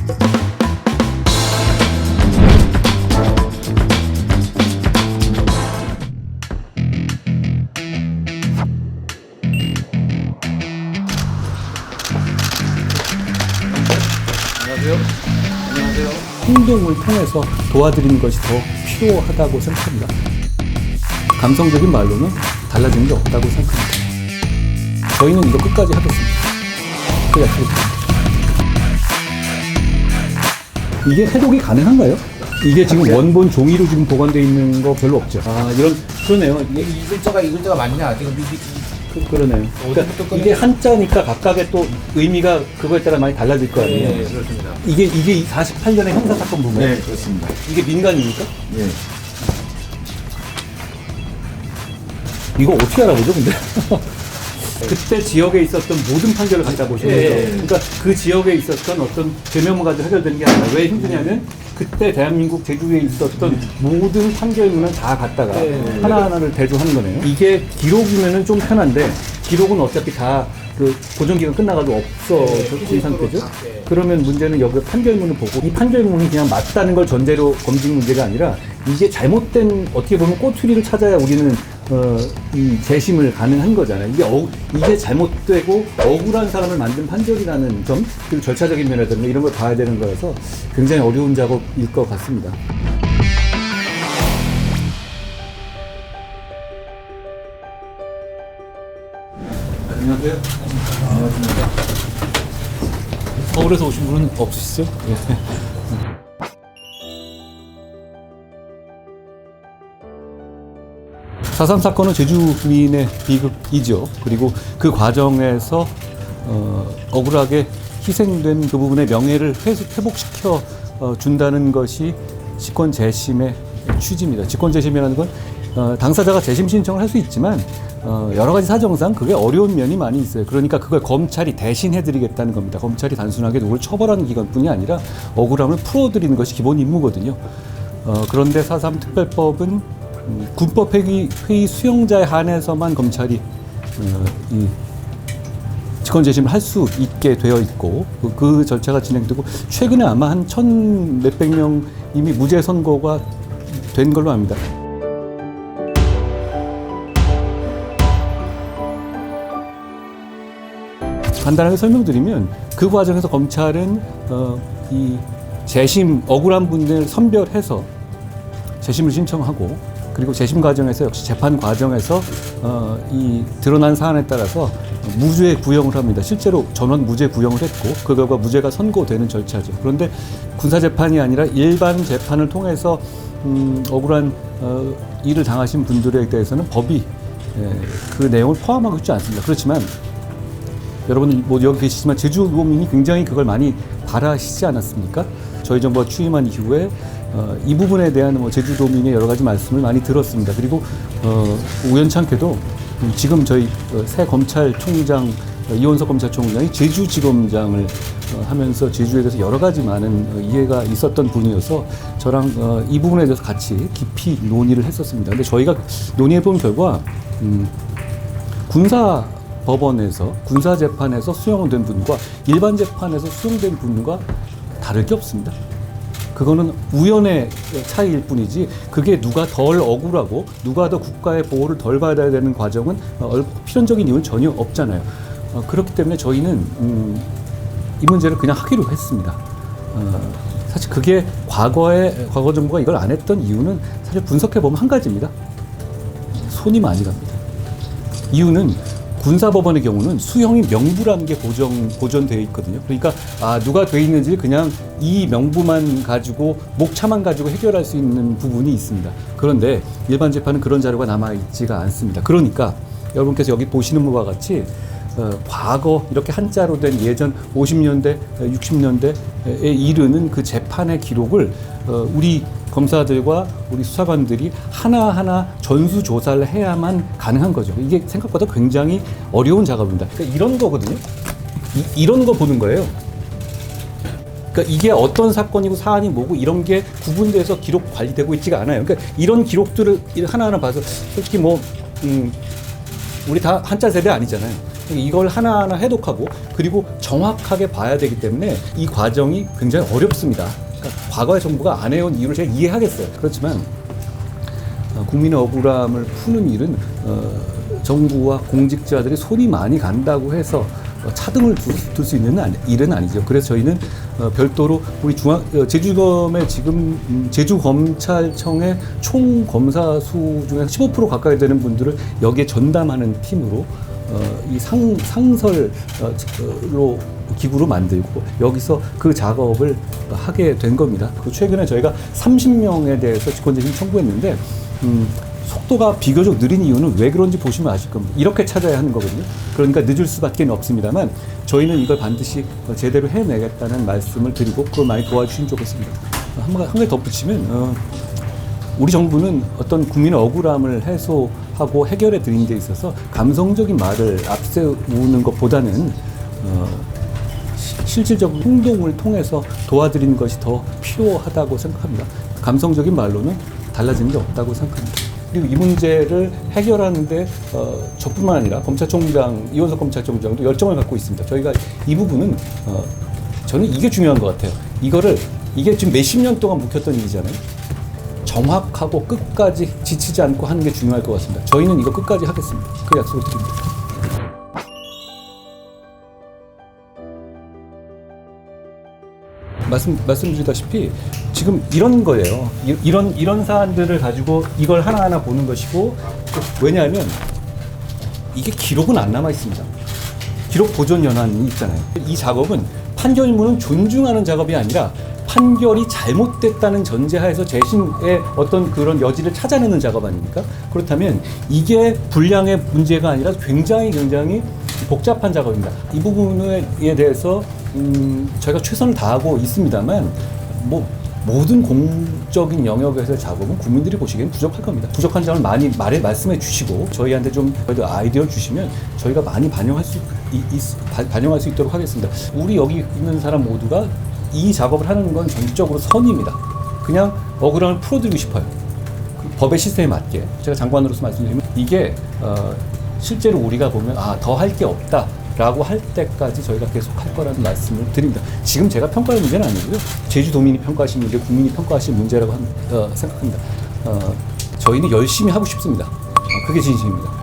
안녕하세요. 행동을 통해서 도와드리는 것이 더 필요하다고 생각합니다. 감성적인 말로는 달라지는 게 없다고 생각합니다. 저희는 이거 끝까지 하겠습니다. 그 약속입니다. 이게 해독이 가능한가요? 이게 지금 원본 종이로 지금 보관되어 있는 거 별로 없죠. 그러네요. 이 글자가 맞냐? 지금 그러네요. 그러니까 이게 한자니까 각각의 또 의미가 그거에 따라 많이 달라질 거 아니에요? 네, 그렇습니다. 이게 48년의 형사사건 보면 네, 그렇습니다. 이게 민간입니까? 네. 이거 어떻게 알아보죠, 근데? 그때 지역에 있었던 모든 판결을 갖다 보시면 그러니까 그 지역에 있었던 어떤 죄명만 가지고 해결되는 게 아니라 왜 힘드냐면 그때 대한민국 제주에 있었던 모든 판결문은 다 갖다가 하나하나를 대조하는 거네요. 이게 기록이면은 좀 편한데 기록은 어차피 다 그 보존기간 끝나가지고 없어진 상태죠. 그러면 문제는 여기 판결문을 보고 이 판결문이 그냥 맞다는 걸 전제로 검증 문제가 아니라 이게 잘못된 어떻게 보면 꼬투리를 찾아야 우리는 이 재심을 가능한 거잖아요. 이게 잘못되고 억울한 사람을 만든 판결이라는 점, 그리고 절차적인 면이라든가 이런 걸 봐야 되는 거라서 굉장히 어려운 작업일 것 같습니다. 안녕하세요. 안녕하십니까. 서울에서 오신 분은 없으시죠? 예. 4.3 사건은 제주민의 비극이죠. 그리고 그 과정에서 억울하게 희생된 그 부분의 명예를 회복시켜 준다는 것이 직권 재심의 취지입니다. 직권 재심이라는 건 당사자가 재심 신청을 할 수 있지만 여러 가지 사정상 그게 어려운 면이 많이 있어요. 그러니까 그걸 검찰이 대신 해드리겠다는 겁니다. 검찰이 단순하게 누구를 처벌하는 기관뿐이 아니라 억울함을 풀어드리는 것이 기본 임무거든요. 그런데 4.3 특별법은 군법회의 수용자에 한해서만 검찰이 이 직권 재심을 할 수 있게 되어 있고 그 절차가 진행되고 최근에 아마 한 1,몇백 명 이미 무죄 선고가 된 걸로 압니다. 간단하게 설명드리면 그 과정에서 검찰은 이 재심 억울한 분들을 선별해서 재심을 신청하고 그리고 재심 과정에서 역시 재판 과정에서 이 드러난 사안에 따라서 무죄 구형을 합니다. 실제로 전원 무죄 구형을 했고 그 결과 무죄가 선고되는 절차죠. 그런데 군사 재판이 아니라 일반 재판을 통해서 억울한 일을 당하신 분들에 대해서는 법이 그 내용을 포함하고 있지 않습니다. 그렇지만 여러분 뭐 여기 계시지만 제주도민이 굉장히 그걸 많이 바라시지 않았습니까? 저희 정부가 취임한 이후에 이 부분에 대한 뭐 제주도민의 여러 가지 말씀을 많이 들었습니다. 그리고 우연찮게도 지금 저희 새 검찰총장 이원석 검찰총장이 제주지검장을 하면서 제주에 대해서 여러 가지 많은 이해가 있었던 분이어서 저랑 이 부분에 대해서 같이 깊이 논의를 했었습니다. 근데 저희가 논의해 본 결과 군사법원에서 군사재판에서 수용된 분과 일반 재판에서 수용된 분과 다를 게 없습니다. 그거는 우연의 차이일 뿐이지 그게 누가 덜 억울하고 누가 더 국가의 보호를 덜 받아야 되는 과정은 필연적인 이유는 전혀 없잖아요. 그렇기 때문에 저희는 이 문제를 그냥 하기로 했습니다. 사실 그게 과거 정부가 이걸 안 했던 이유는 사실 분석해보면 한 가지입니다. 손이 많이 갑니다. 이유는 군사법원의 경우는 수형이 명부라는 게 보존되어 있거든요. 그러니까 누가 돼 있는지 그냥 이 명부만 가지고 목차만 가지고 해결할 수 있는 부분이 있습니다. 그런데 일반 재판은 그런 자료가 남아있지가 않습니다. 그러니까 여러분께서 여기 보시는 바와 같이 과거 이렇게 한자로 된 예전 50년대, 60년대에 이르는 그 재판의 기록을 우리 검사들과 우리 수사관들이 하나하나 전수조사를 해야만 가능한 거죠. 이게 생각보다 굉장히 어려운 작업입니다. 그러니까 이런 거거든요. 이런 거 보는 거예요. 그러니까 이게 어떤 사건이고 사안이 뭐고 이런 게 구분돼서 기록 관리되고 있지가 않아요. 그러니까 이런 기록들을 하나하나 봐서 솔직히 뭐 우리 다 한자 세대 아니잖아요. 이걸 하나하나 해독하고 그리고 정확하게 봐야 되기 때문에 이 과정이 굉장히 어렵습니다. 그러니까 과거의 정부가 안 해온 이유를 제가 이해하겠어요. 그렇지만 국민의 억울함을 푸는 일은 정부와 공직자들이 손이 많이 간다고 해서 차등을 둘 수 있는 일은 아니죠. 그래서 저희는 별도로 우리 제주검의 지금 제주검찰청의 총 검사 수 중에 15% 가까이 되는 분들을 여기에 전담하는 팀으로 이 상설로 기구로 만들고 여기서 그 작업을 하게 된 겁니다. 그 최근에 저희가 30명에 대해서 직권재심 청구했는데 속도가 비교적 느린 이유는 왜 그런지 보시면 아실 겁니다. 이렇게 찾아야 하는 거거든요. 그러니까 늦을 수밖에 없습니다만 저희는 이걸 반드시 제대로 해내겠다는 말씀을 드리고 그걸 많이 도와주시면 좋겠습니다. 한 가지 덧붙이면 우리 정부는 어떤 국민의 억울함을 해소하고 해결해 드리는 데 있어서 감성적인 말을 앞세우는 것보다는 실질적인 행동을 통해서 도와드리는 것이 더 필요하다고 생각합니다. 감성적인 말로는 달라지는 게 없다고 생각합니다. 그리고 이 문제를 해결하는데 저뿐만 아니라 검찰총장, 이원석 검찰총장도 열정을 갖고 있습니다. 저희가 이 부분은 저는 이게 중요한 것 같아요. 이게 지금 몇십 년 동안 묵혔던 일이잖아요. 정확하고 끝까지 지치지 않고 하는 게 중요할 것 같습니다. 저희는 이거 끝까지 하겠습니다. 그 약속을 드립니다. 말씀드리다시피 지금 이런 거예요. 이런 사안들을 가지고 이걸 하나하나 보는 것이고, 왜냐하면 이게 기록은 안 남아 있습니다. 기록 보존 연한이 있잖아요. 이 작업은 판결문은 존중하는 작업이 아니라 판결이 잘못됐다는 전제하에서 재심의 어떤 그런 여지를 찾아내는 작업 아닙니까? 그렇다면 이게 분량의 문제가 아니라 굉장히 복잡한 작업입니다. 이 부분에 대해서 저희가 최선을 다하고 있습니다만 모든 공적인 영역에서의 작업은 국민들이 보시기엔 부족할 겁니다. 부족한 점을 많이 말씀해 주시고 저희한테 좀 아이디어를 주시면 저희가 많이 반영할 수 있도록 하겠습니다. 우리 여기 있는 사람 모두가 이 작업을 하는 건 전적으로 선입니다. 그냥 억울함을 풀어드리고 싶어요. 그 법의 시스템에 맞게. 제가 장관으로서 말씀드리면 이게 실제로 우리가 보면 더 할 게 없다 라고 할 때까지 저희가 계속 할 거라는 말씀을 드립니다. 지금 제가 평가할 문제는 아니고요. 제주도민이 평가하신 문제, 국민이 평가하신 문제라고 생각합니다. 저희는 열심히 하고 싶습니다. 그게 진심입니다.